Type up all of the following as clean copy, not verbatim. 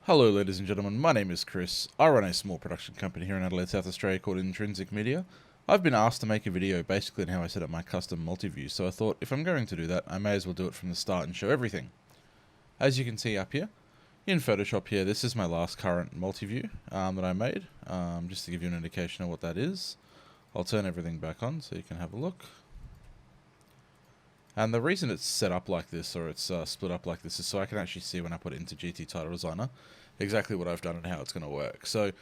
Hello ladies and gentlemen, my name is Chris. I run a small production company here in Adelaide, South Australia called Intrinsic Media. I've been asked to make a video basically on how I set up my custom MultiView, so I thought if I'm going to do that, I may as well do it from the start and show everything. As you can see up here, in Photoshop here, this is my last current MultiView that I made, just to give you an indication of what that is. I'll turn everything back on so you can have a look. And the reason it's set up like this, or it's split up like this, is so I can actually see when I put it into GT Title Designer exactly what I've done and how it's going to work. So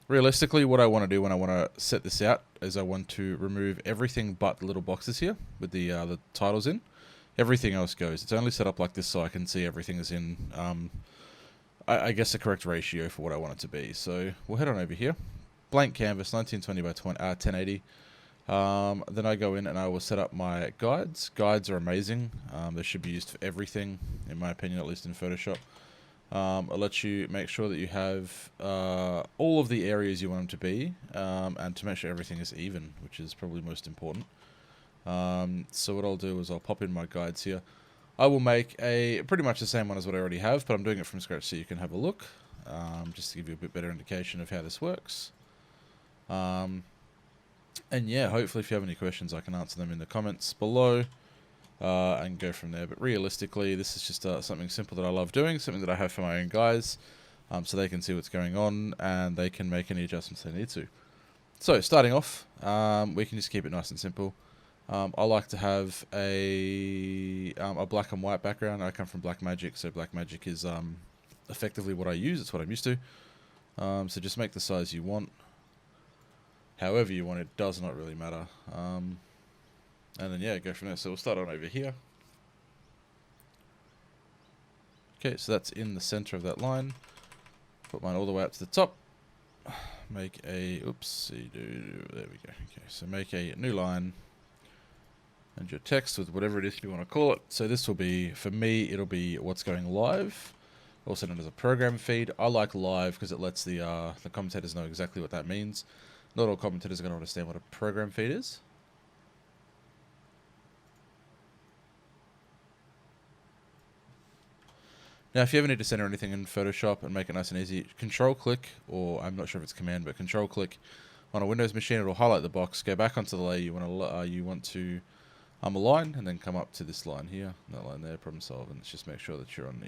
realistically, what I want to do when I want to set this out is I want to remove everything but the little boxes here with the titles in. Everything else goes. It's only set up like this so I can see everything is in, I guess, the correct ratio for what I want it to be. So we'll head on over here. Blank canvas, 1920 by 1080. Then I go in and I will set up my guides. Guides are amazing. They should be used for everything, in my opinion, at least in Photoshop. It lets you make sure that you have all of the areas you want them to be, and to make sure everything is even, which is probably most important. So what I'll do is I'll pop in my guides here. I will make a pretty much the same one as what I already have, but I'm doing it from scratch so you can have a look, just to give you a bit better indication of how this works. And yeah, hopefully if you have any questions, I can answer them in the comments below, and go from there. But realistically, this is just something simple that I love doing, something that I have for my own guys, so they can see what's going on, and they can make any adjustments they need to. So, starting off, we can just keep it nice and simple. I like to have a black and white background. I come from Blackmagic, so Blackmagic is effectively what I use. It's what I'm used to. So just make the size you want. However you want, it does not really matter. And then yeah, go from there. So we'll start on over here. Okay, so that's in the center of that line. Put mine all the way up to the top. Make a, oopsie doo, there we go. Okay, so make a new line. And your text with whatever it is you want to call it. So this will be, for me, it'll be what's going live. Also known as a program feed. I like live because it lets the commentators know exactly what that means. Not all commentators are going to understand what a program feed is. Now, if you ever need to center anything in Photoshop and make it nice and easy, control click, or I'm not sure if it's command, but control click on a Windows machine, it'll highlight the box, go back onto the layer you want to align, and then come up to this line here, that line there, problem solve, and let's just make sure that you're on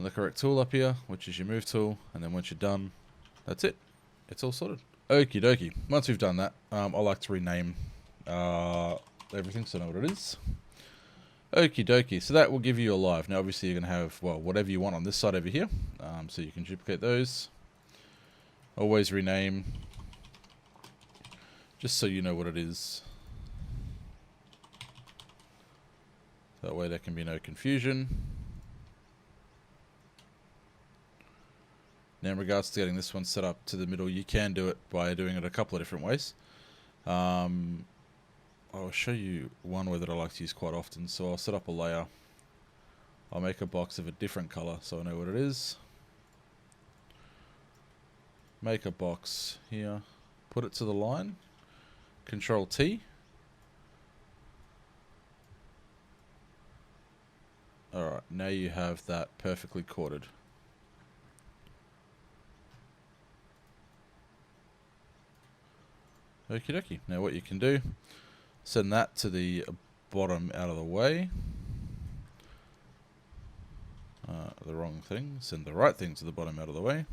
the correct tool up here, which is your move tool, and then once you're done, that's it. It's all sorted. Okie dokie. Once we've done that, I like to rename everything so I know what it is. Okie dokie. So that will give you a live. Now, obviously, you're going to have, well, whatever you want on this side over here. So you can duplicate those. Always rename, just so you know what it is. That way there can be no confusion. Now, in regards to getting this one set up to the middle, you can do it by doing it a couple of different ways. I'll show you one way that I like to use quite often. So I'll set up a layer. I'll make a box of a different color so I know what it is. Make a box here. Put it to the line. Control T. Alright, now you have that perfectly corded. Okie dokie. Now what you can do, send that to the bottom out of the way. The wrong thing. Send the right thing to the bottom out of the way.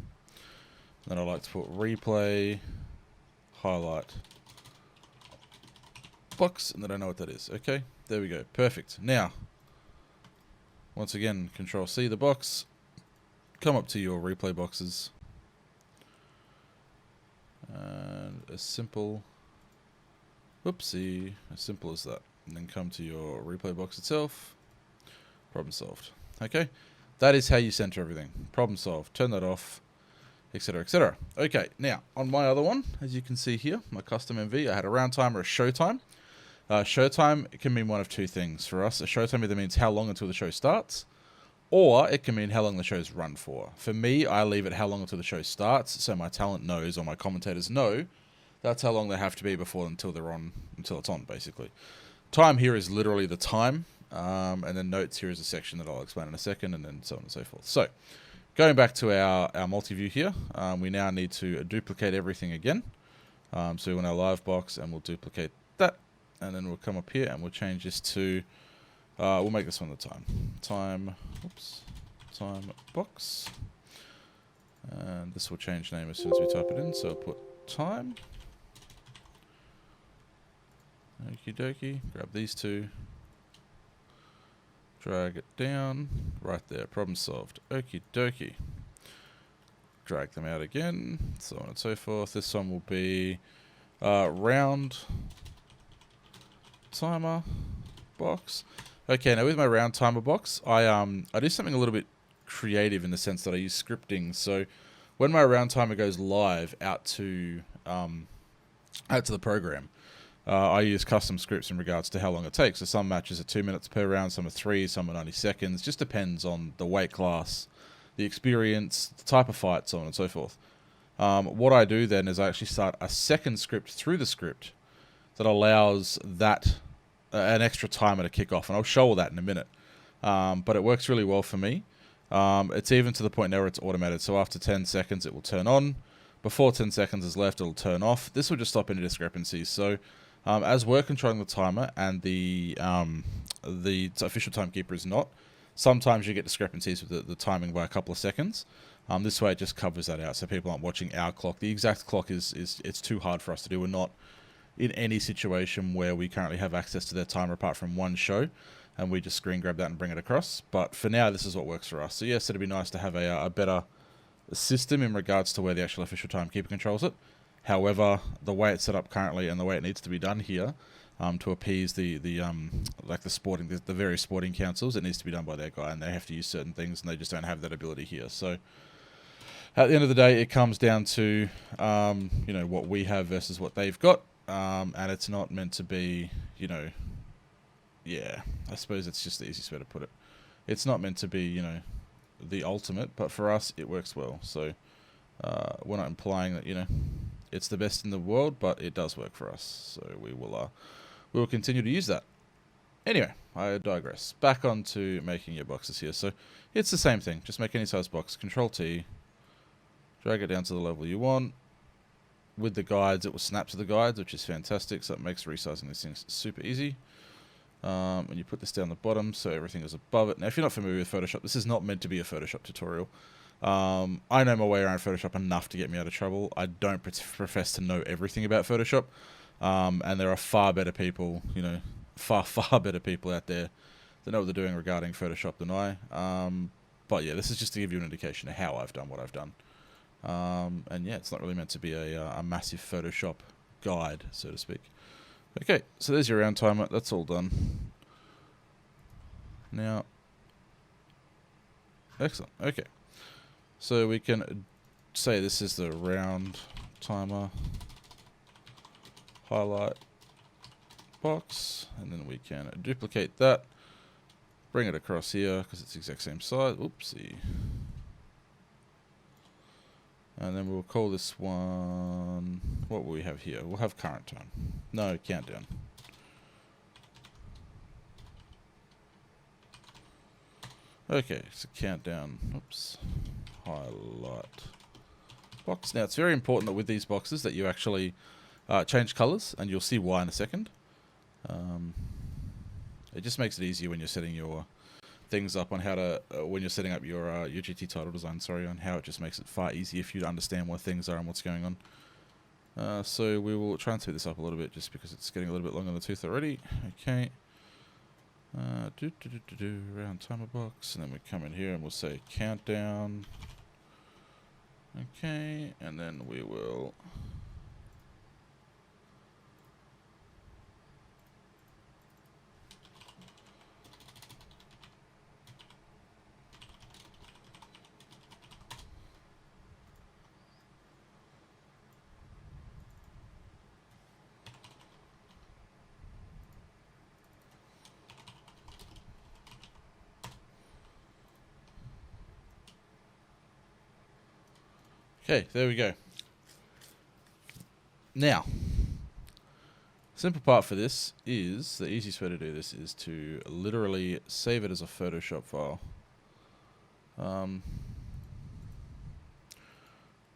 Then I like to put replay, highlight, box, and then I know what that is. Okay, there we go. Perfect. Now, once again, Control C the box. Come up to your replay boxes. And as simple as that. And then come to your replay box itself. Problem solved. Okay, that is how you center everything. Problem solved. Turn that off, etc, etc. Okay, now on my other one, as you can see here, my custom MV, I had a round time or a show time. Show time can mean one of two things for us. A show time either means how long until the show starts, or it can mean how long the show's run for. For me, I leave it how long until the show starts, so my talent knows, or my commentators know, that's how long they have to be before until it's on, basically. Time here is literally the time, and then notes here is a section that I'll explain in a second, and then so on and so forth. So, going back to our MultiView here, we now need to duplicate everything again. So we want our live box, and we'll duplicate that, and then we'll come up here and we'll change this to, we'll make this one the time box, and this will change name as soon as we type it in. So I'll put time. Okie dokie. Grab these two. Drag it down. Right there. Problem solved. Okie dokie. Drag them out again. So on and so forth. This one will be round timer box. Okay, now with my round timer box, I do something a little bit creative in the sense that I use scripting. So when my round timer goes live out to the program, I use custom scripts in regards to how long it takes. So some matches are 2 minutes per round, some are 3, some are 90 seconds. Just depends on the weight class, the experience, the type of fight, so on and so forth. What I do then is I actually start a second script through the script that allows that an extra timer to kick off, and I'll show all that in a minute. But it works really well for me. It's even to the point now where it's automated. So after 10 seconds, it will turn on. Before 10 seconds is left, it'll turn off. This will just stop any discrepancies. So as we're controlling the timer and the official timekeeper is not, sometimes you get discrepancies with the timing by a couple of seconds. This way it just covers that out, so people aren't watching our clock. The exact clock it's too hard for us to do. We're not in any situation where we currently have access to their timer apart from one show, and we just screen grab that and bring it across. But for now, this is what works for us. So yes, it'd be nice to have a better system in regards to where the actual official timekeeper controls it. However, the way it's set up currently and the way it needs to be done here, to appease the various sporting councils, it needs to be done by their guy, and they have to use certain things, and they just don't have that ability here. So at the end of the day, it comes down to what we have versus what they've got, and it's not meant to be, I suppose it's just the easiest way to put it. It's not meant to be, the ultimate, but for us, it works well. So we're not implying that, it's the best in the world, but it does work for us. So we will continue to use that. Anyway, I digress. Back onto making your boxes here. So it's the same thing. Just make any size box. Control T. Drag it down to the level you want. With the guides, it will snap to the guides, which is fantastic. So it makes resizing these things super easy. And you put this down the bottom so everything is above it. Now, if you're not familiar with Photoshop, this is not meant to be a Photoshop tutorial. I know my way around Photoshop enough to get me out of trouble. I don't profess to know everything about Photoshop. And there are far better people, far better people out there that know what they're doing regarding Photoshop than I. But yeah, this is just to give you an indication of how I've done what I've done. And yeah, it's not really meant to be a massive Photoshop guide, so to speak. Okay, so there's your round timer. That's all done. Now, excellent. Okay, so we can say this is the round timer highlight box, and then we can duplicate that, bring it across here because it's the exact same size. Oopsie. And then we'll call this one, what will we have here? We'll have current time. No, countdown. Okay, so countdown, oops, highlight box. Now it's very important that with these boxes that you actually change colors, and you'll see why in a second. It just makes it easier when you're setting your things up on how to, when you're setting up your GT title design, on how it just makes it far easier for you to understand what things are and what's going on. So we will try and speed this up a little bit just because it's getting a little bit long on the tooth already. Okay. Round timer box, and then we come in here and we'll say countdown. Okay, and then we will okay, there we go. Now, simple part for this is, the easiest way to do this is to literally save it as a Photoshop file.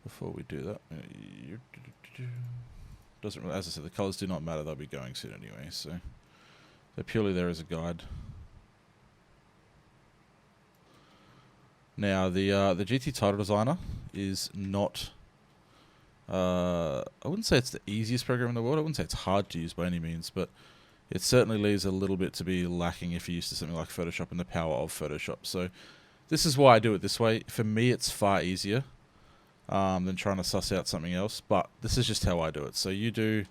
before we do that, doesn't really, as I said, the colors do not matter. They'll be going soon anyway, so they're purely there as a guide. Now the GT Title Designer is not. I wouldn't say it's the easiest program in the world. I wouldn't say it's hard to use by any means, but it certainly leaves a little bit to be lacking if you're used to something like Photoshop and the power of Photoshop. So this is why I do it this way. For me, it's far easier than trying to suss out something else, but this is just how I do it. So you do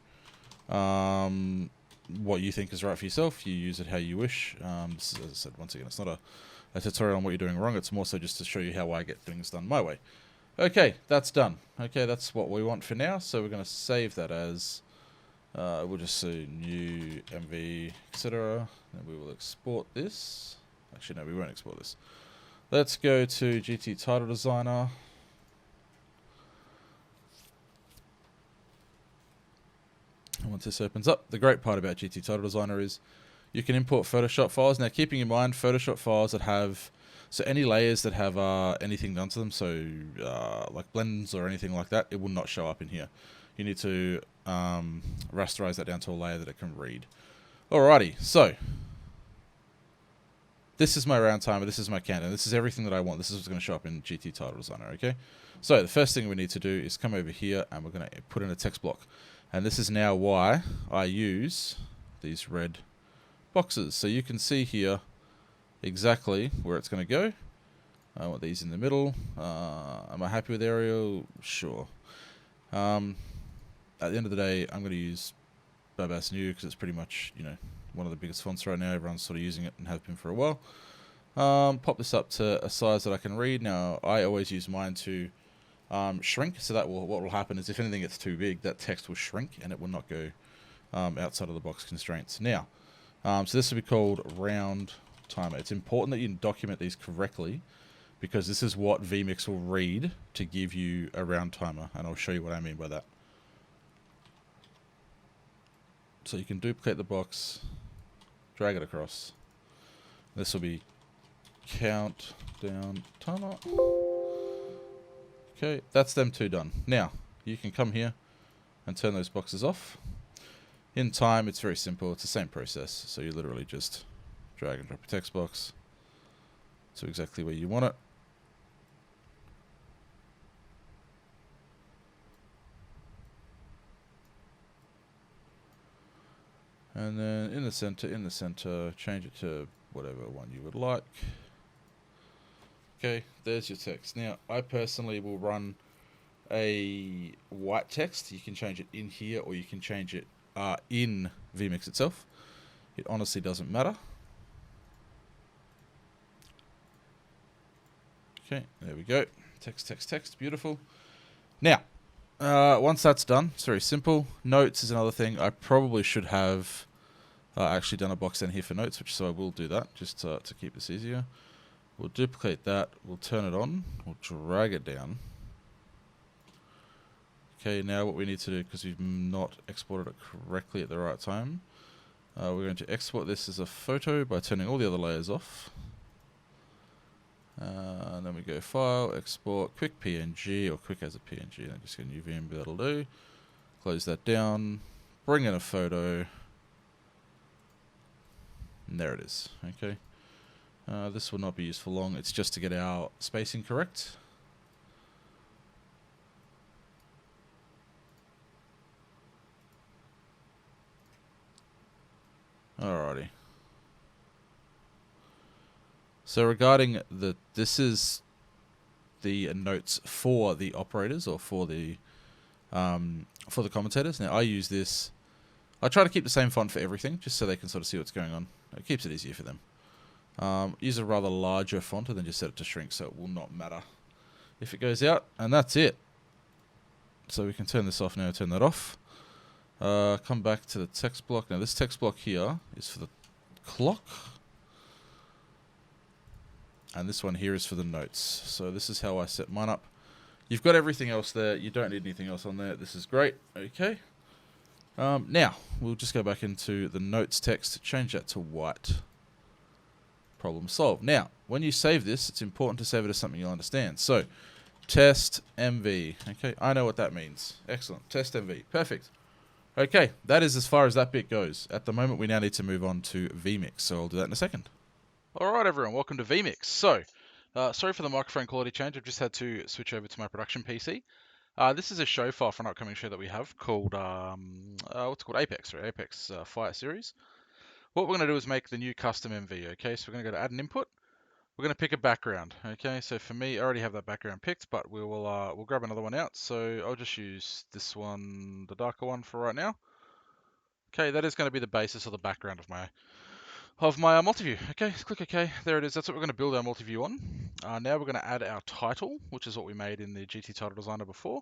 what you think is right for yourself. You use it how you wish. This is, as I said, once again, it's not a tutorial on what you're doing wrong. It's more so just to show you how I get things done my way. Okay, that's done. Okay, that's what we want for now. So we're going to save that as, we'll just say new MV, etc. And we will export this. Actually, no, we won't export this. Let's go to GT Title Designer. And once this opens up, the great part about GT Title Designer is you can import Photoshop files. Now, keeping in mind, Photoshop files that have, so any layers that have anything done to them, so like blends or anything like that, it will not show up in here. You need to rasterize that down to a layer that it can read. Alrighty, so this is my round timer, this is my countdown, this is everything that I want. This is what's going to show up in GT Title Designer, okay? So the first thing we need to do is come over here and we're going to put in a text block. And this is now why I use these red boxes. So you can see here exactly where it's going to go. I want these in the middle. Am I happy with Arial? Sure. At the end of the day, I'm going to use Babas New because it's pretty much, you know, one of the biggest fonts right now. Everyone's sort of using it and have been for a while. Pop this up to a size that I can read. Now, I always use mine to shrink. So that will, what will happen is if anything gets too big, that text will shrink and it will not go outside of the box constraints. Now, so this will be called round timer. It's important that you document these correctly because this is what vMix will read to give you a round timer, and I'll show you what I mean by that. So you can duplicate the box, drag it across. This will be countdown timer. Okay, that's them two done. Now, you can come here and turn those boxes off. In time, it's very simple. It's the same process. So you literally just drag and drop a text box to exactly where you want it. And then in the center, change it to whatever one you would like. Okay, there's your text. Now, I personally will run a white text. You can change it in here or you can change it in vMix itself. It honestly doesn't matter. Okay, there we go. Text, text, text. Beautiful. Now, once that's done, it's very simple. Notes is another thing. I probably should have actually done a box down here for notes, which so I will do that just to keep this easier. We'll duplicate that. We'll turn it on. We'll drag it down. Okay, now what we need to do, because we've not exported it correctly at the right time, we're going to export this as a photo by turning all the other layers off. And then we go File, Export, Quick PNG, or Quick as a PNG. And just get a new VM, that'll do. Close that down. Bring in a photo. And there it is. Okay. This will not be used for long. It's just to get our spacing correct. Alrighty. So regarding this is the notes for the operators or for the commentators. Now I use this. I try to keep the same font for everything, just so they can sort of see what's going on. It keeps it easier for them. Use a rather larger font and then just set it to shrink, so it will not matter if it goes out. And that's it. So we can turn this off now. Turn that off. Come back to the text block. Now this text block here is for the clock. And this one here is for the notes. So this is how I set mine up. You've got everything else there. You don't need anything else on there. This is great. Okay. Now, we'll just go back into the notes text. Change that to white. Problem solved. Now, when you save this, it's important to save it as something you'll understand. So, Test MV. Okay, I know what that means. Excellent. Test MV. Perfect. Okay, that is as far as that bit goes. At the moment, we now need to move on to vMix, so I'll do that in a second. Alright everyone, welcome to vMix. So, sorry for the microphone quality change, I've just had to switch over to my production PC. This is a show file for an upcoming show that we have called, what's it called? Apex, right? Apex Fire Series. What we're going to do is make the new custom MV, okay? So we're going to go to add an input. We're going to pick a background, okay? So for me, I already have that background picked, but we'll grab another one out. So I'll just use this one, the darker one for right now. Okay, that is going to be the basis of the background of my MultiView. Okay, click OK. There it is. That's what we're going to build our MultiView on. Now we're going to add our title, which is what we made in the GT title designer before.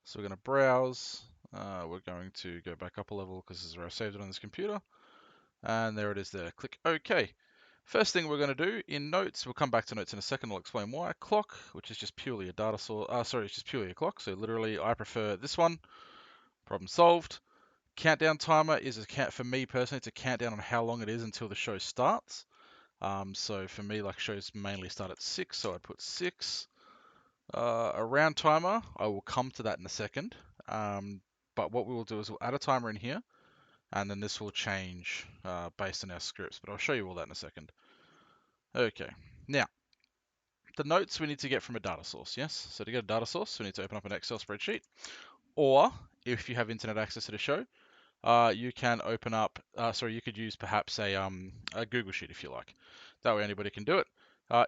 So we're going to browse. We're going to go back up a level because this is where I saved it on this computer. And there it is there. Click OK. First thing we're going to do in notes, we'll come back to notes in a second. I'll explain why. Clock, which is just purely a data source. Sorry, it's just purely a clock. So literally, I prefer this one. Problem solved. Countdown timer is for me personally, it's a countdown on how long it is until the show starts. So for me, like shows mainly start at 6, so I'd put 6. A round timer, I will come to that in a second. But what we will do is we'll add a timer in here, and then this will change based on our scripts. But I'll show you all that in a second. Okay, now the notes we need to get from a data source, yes? So to get a data source, we need to open up an Excel spreadsheet, or if you have internet access to the show, you can open up, you could use perhaps a Google Sheet if you like. That way anybody can do it.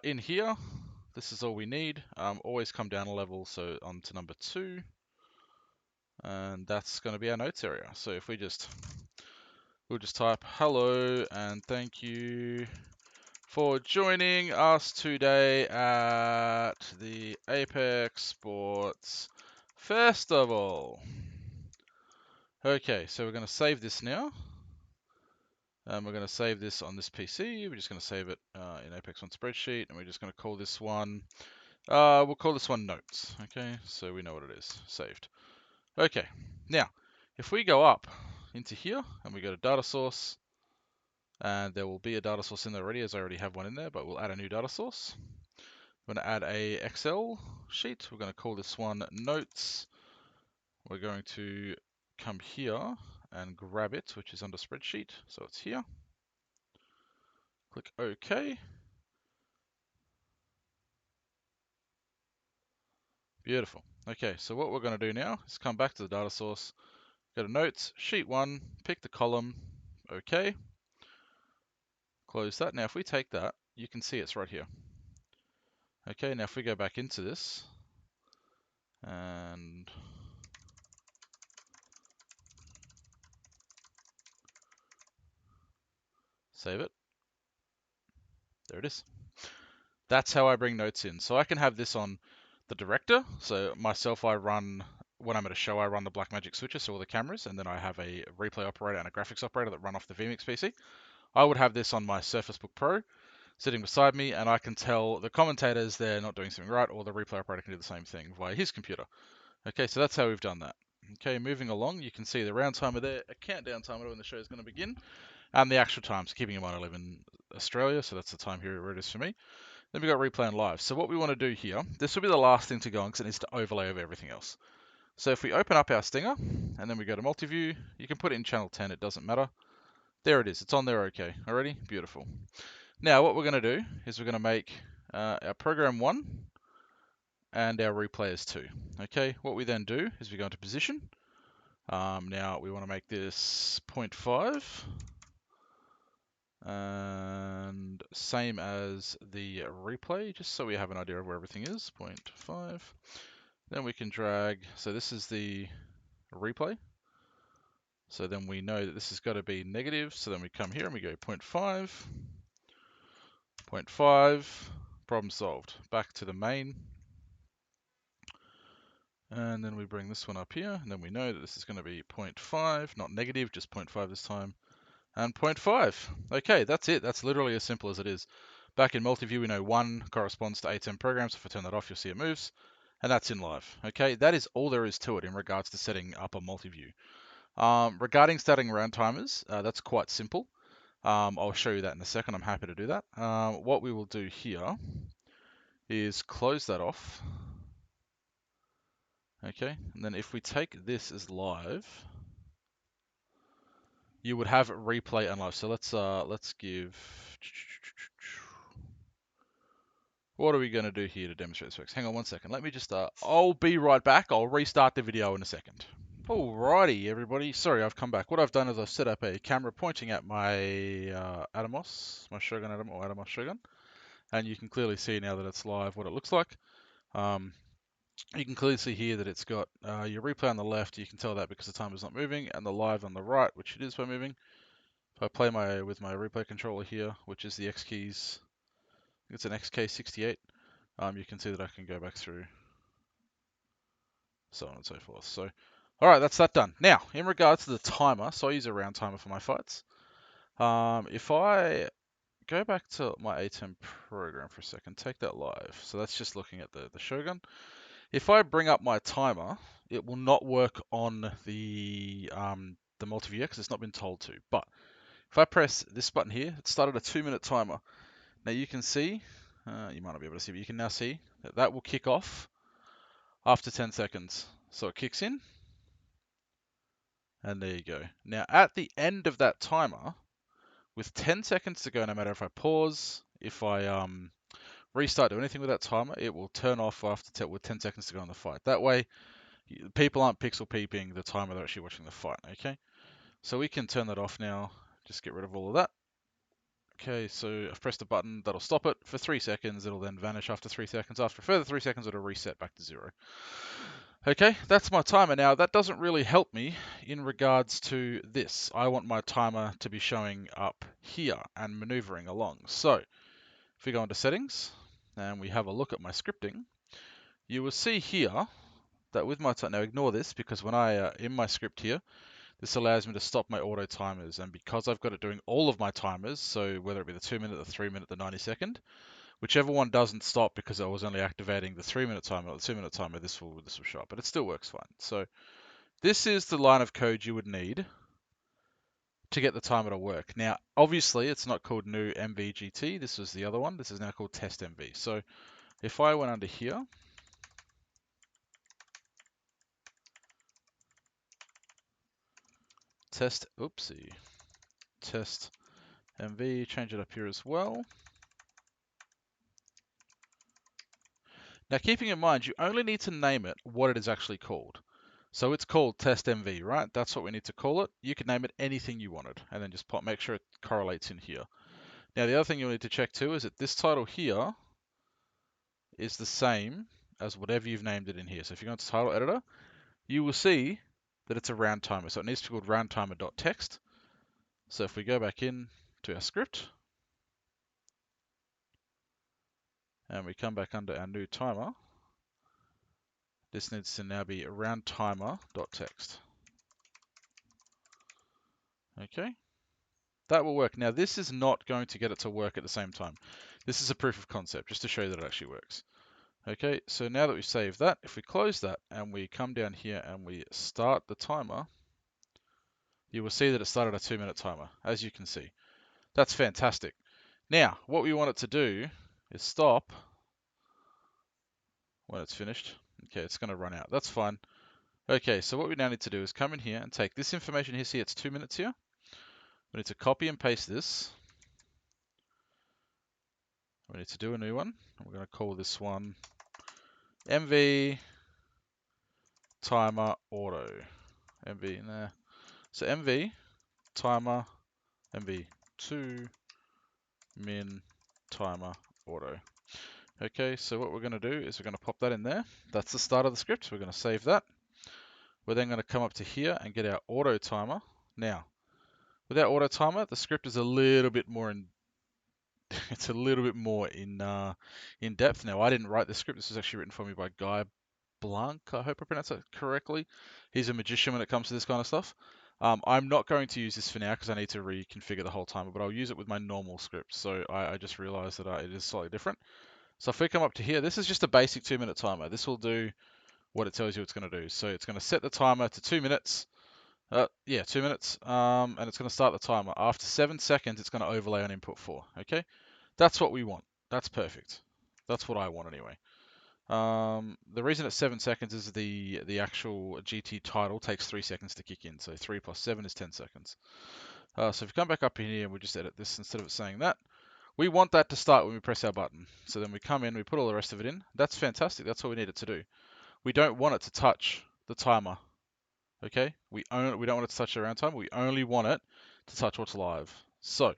In here, this is all we need. Always come down a level, so on to number 2. And that's going to be our notes area. So if we'll just type hello and thank you for joining us today at the Apex Sports Festival. Okay, so we're going to save this now. We're going to save this on this PC. We're just going to save it in Apex on spreadsheet, and we're just going to call this one, we'll call this one notes. Okay, so we know what it is, saved. Okay, now, if we go up into here, and we go to data source, and there will be a data source in there already, as I already have one in there, but we'll add a new data source. We're going to add a Excel sheet. We're going to call this one notes. We're going to come here and grab it, which is under spreadsheet, so it's here. Click OK. Beautiful. Okay, so what we're going to do now is come back to the data source, go to notes, sheet 1, pick the column, OK. Close that. Now if we take that, you can see it's right here. Okay, now if we go back into this and save it, there it is. That's how I bring notes in. So I can have this on the director. So myself, when I'm at a show, I run the Blackmagic switcher, so all the cameras, and then I have a replay operator and a graphics operator that run off the vMix PC. I would have this on my Surface Book Pro sitting beside me, and I can tell the commentators they're not doing something right, or the replay operator can do the same thing via his computer. Okay, so that's how we've done that. Okay, moving along, you can see the round timer there, a countdown timer when the show is going to begin, and the actual times, keeping in mind I live in Australia, so that's the time here where it is for me. Then we've got replay and live. So what we want to do here, this will be the last thing to go on because it needs to overlay over everything else. So if we open up our stinger, and then we go to MultiView, you can put it in channel 10, it doesn't matter. There it is, it's on there okay, already, beautiful. Now what we're going to do is we're going to make our program 1 and our replayers 2. Okay, what we then do is we go into position. Now we want to make this 0.5 and same as the replay, just so we have an idea of where everything is, 0.5. Then we can drag, so this is the replay. So then we know that this has got to be negative, so then we come here and we go 0.5, 0.5, problem solved. Back to the main. And then we bring this one up here, and then we know that this is going to be 0.5, not negative, just 0.5 this time, and 0.5. Okay, that's it. That's literally as simple as it is. Back in MultiView, we know 1 corresponds to ATEM programs. If I turn that off, you'll see it moves, and that's in live. Okay, that is all there is to it in regards to setting up a MultiView. Regarding starting round timers, that's quite simple. I'll show you that in a second. I'm happy to do that. What we will do here is close that off. Okay, and then if we take this as live, you would have replay and live. So let's give. What are we going to do here to demonstrate this works? Hang on one second. Let me just. I'll be right back. I'll restart the video in a second. Alrighty, everybody. Sorry, I've come back. What I've done is I've set up a camera pointing at my Atomos, my Shogun Atom or Atomos Shogun, and you can clearly see now that it's live what it looks like. You can clearly see here that it's got your replay on the left. You can tell that because the timer's not moving, and the live on the right, which it is by moving. If I play with my replay controller here, which is the X keys, I think it's an XK68. You can see that I can go back through, so on and so forth. So, all right, that's that done. Now, in regards to the timer, so I use a round timer for my fights. If I go back to my A10 program for a second, take that live. So that's just looking at the Shogun. If I bring up my timer, it will not work on the MultiView because it's not been told to. But if I press this button here, it started a 2-minute timer. Now you can see, you might not be able to see, but you can now see that that will kick off after 10 seconds. So it kicks in, and there you go. Now at the end of that timer, with 10 seconds to go, no matter if I pause, if I restart, do anything with that timer, it will turn off with 10 seconds to go in the fight. That way, people aren't pixel peeping the timer they're actually watching the fight, okay? So we can turn that off now, just get rid of all of that. Okay, so I've pressed a button, that'll stop it for 3 seconds, it'll then vanish after 3 seconds. After a further 3 seconds, it'll reset back to 0. Okay, that's my timer. Now, that doesn't really help me in regards to this. I want my timer to be showing up here and maneuvering along. So, if we go into settings, and we have a look at my scripting, you will see here that with my now ignore this because when I in my script here, this allows me to stop my auto timers, and because I've got it doing all of my timers, so whether it be the 2-minute, the 3-minute, the 90-second, whichever one doesn't stop because I was only activating the 3-minute timer or the 2-minute timer, this will show up, but it still works fine. So this is the line of code you would need to get the timer to work. Now, obviously, it's not called new MVGT. This was the other one. This is now called test MV. So if I went under here, test MV, change it up here as well. Now, keeping in mind, you only need to name it what it is actually called. So it's called test MV, right? That's what we need to call it. You could name it anything you wanted, and then just make sure it correlates in here. Now, the other thing you'll need to check too is that this title here is the same as whatever you've named it in here. So if you go into title editor, you will see that it's a round timer. So it needs to be called round timer.text. So if we go back in to our script, and we come back under our new timer, this needs to now be round timer.text. Okay, that will work. Now this is not going to get it to work at the same time. This is a proof of concept, just to show you that it actually works. Okay, so now that we've saved that, if we close that and we come down here and we start the timer, you will see that it started a 2-minute timer, as you can see. That's fantastic. Now, what we want it to do is stop when it's finished. Okay, it's going to run out. That's fine. Okay, so what we now need to do is come in here and take this information here. See, it's 2 minutes here. We need to copy and paste this. We need to do a new one. We're going to call this one MV timer auto. MV, nah. So MV timer MV2 min timer auto. Okay, so what we're going to do is we're going to pop that in there. That's the start of the script. We're going to save that. We're then going to come up to here and get our auto timer. Now, with our auto timer, the script is a little bit more in it's a little bit more in depth. Now, I didn't write the script. This was actually written for me by Guy Blanc. I hope I pronounced that correctly. He's a magician when it comes to this kind of stuff. I'm not going to use this for now because I need to reconfigure the whole timer, but I'll use it with my normal script. So I just realized that it is slightly different. So if we come up to here, this is just a basic 2-minute timer. This will do what it tells you it's going to do. So it's going to set the timer to 2 minutes. 2 minutes, and it's going to start the timer. After 7 seconds, it's going to overlay on input 4, okay? That's what we want. That's perfect. That's what I want anyway. The reason it's 7 seconds is the actual GT title takes 3 seconds to kick in. So 3 plus 7 is 10 seconds. So if you come back up in here and we just edit this instead of it saying that, we want that to start when we press our button. So then we come in, we put all the rest of it in. That's fantastic. That's all we need it to do. We don't want it to touch the timer. Okay? We don't want it to touch the round time. We only want it to touch what's live. So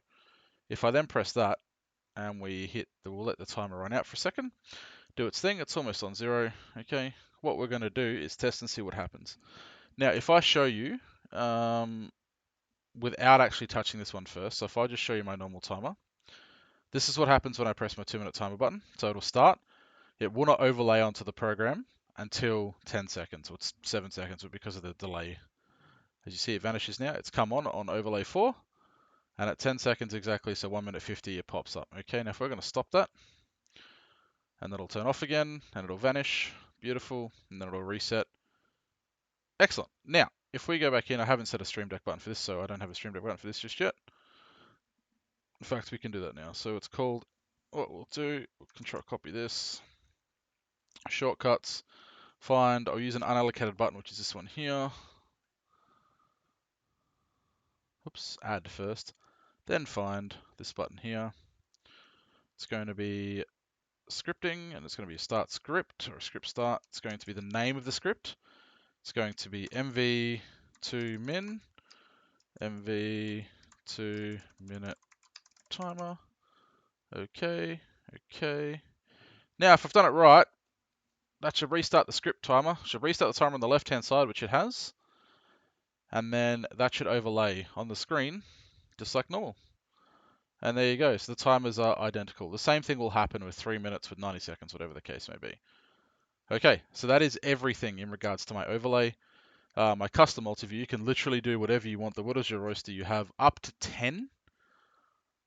if I then press that and we'll let the timer run out for a second, do its thing. It's almost on 0. Okay? What we're going to do is test and see what happens. Now, if I show you without actually touching this one first, so if I just show you my normal timer, this is what happens when I press my 2-minute timer button. So it'll start. It will not overlay onto the program until 10 seconds, or it's 7 seconds, but because of the delay. As you see, it vanishes now. It's come on overlay 4, and at 10 seconds exactly, so 1 minute 50, it pops up. Okay, now if we're going to stop that, and that'll turn off again, and it'll vanish. Beautiful, and then it'll reset. Excellent. Now, if we go back in, I haven't set a Stream Deck button for this, so I don't have a Stream Deck button for this just yet. In fact, we can do that now. So it's called, what we'll do, we'll control copy this, shortcuts, find, I'll use an unallocated button, which is this one here. Oops, add first, then find this button here. It's going to be scripting, and it's going to be a start script, or a script start. It's going to be the name of the script. It's going to be mv2min, mv2 minute timer. Okay. Now, if I've done it right, that should restart the script timer. Should restart the timer on the left-hand side, which it has. And then that should overlay on the screen, just like normal. And there you go. So the timers are identical. The same thing will happen with 3 minutes, with 90 seconds, whatever the case may be. Okay, so that is everything in regards to my overlay. My custom multi-view, you can literally do whatever you want. The What is your roaster? You have up to 10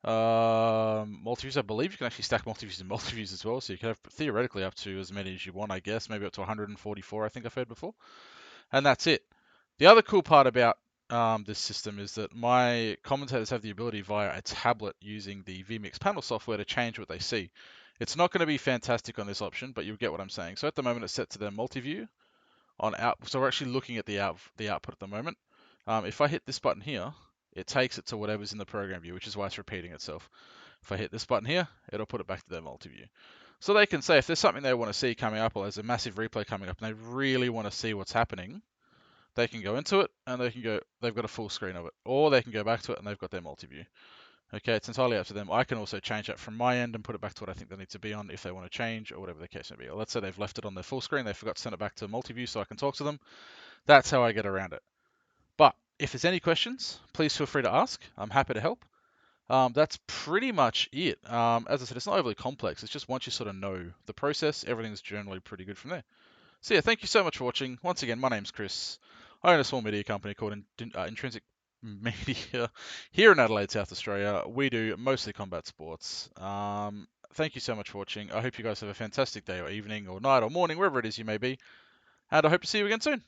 multi-views. I believe you can actually stack multi-views and multi-views as well. So you can have theoretically up to as many as you want, I guess. Maybe up to 144, I think I've heard before. And that's it. The other cool part about this system is that my commentators have the ability via a tablet using the vMix panel software to change what they see. It's not going to be fantastic on this option, but you'll get what I'm saying. So at the moment, it's set to their multi-view on out. So we're actually looking at the output at the moment. If I hit this button here, it takes it to whatever's in the program view, which is why it's repeating itself. If I hit this button here, it'll put it back to their multi-view. So they can say if there's something they want to see coming up, or there's a massive replay coming up, and they really want to see what's happening, they can go into it and they've got a full screen of it, or they can go back to it and they've got their multi-view. Okay, it's entirely up to them. I can also change that from my end and put it back to what I think they need to be on if they want to change, or whatever the case may be. Or let's say they've left it on their full screen, they forgot to send it back to multi-view so I can talk to them. That's how I get around it. But if there's any questions, please feel free to ask. I'm happy to help. That's pretty much it. As I said, it's not overly complex. It's just once you sort of know the process, everything's generally pretty good from there. So yeah, thank you so much for watching. Once again, my name's Chris. I own a small media company called Intrinsic Media here in Adelaide, South Australia. We do mostly combat sports. Thank you so much for watching. I hope you guys have a fantastic day or evening or night or morning, wherever it is you may be. And I hope to see you again soon.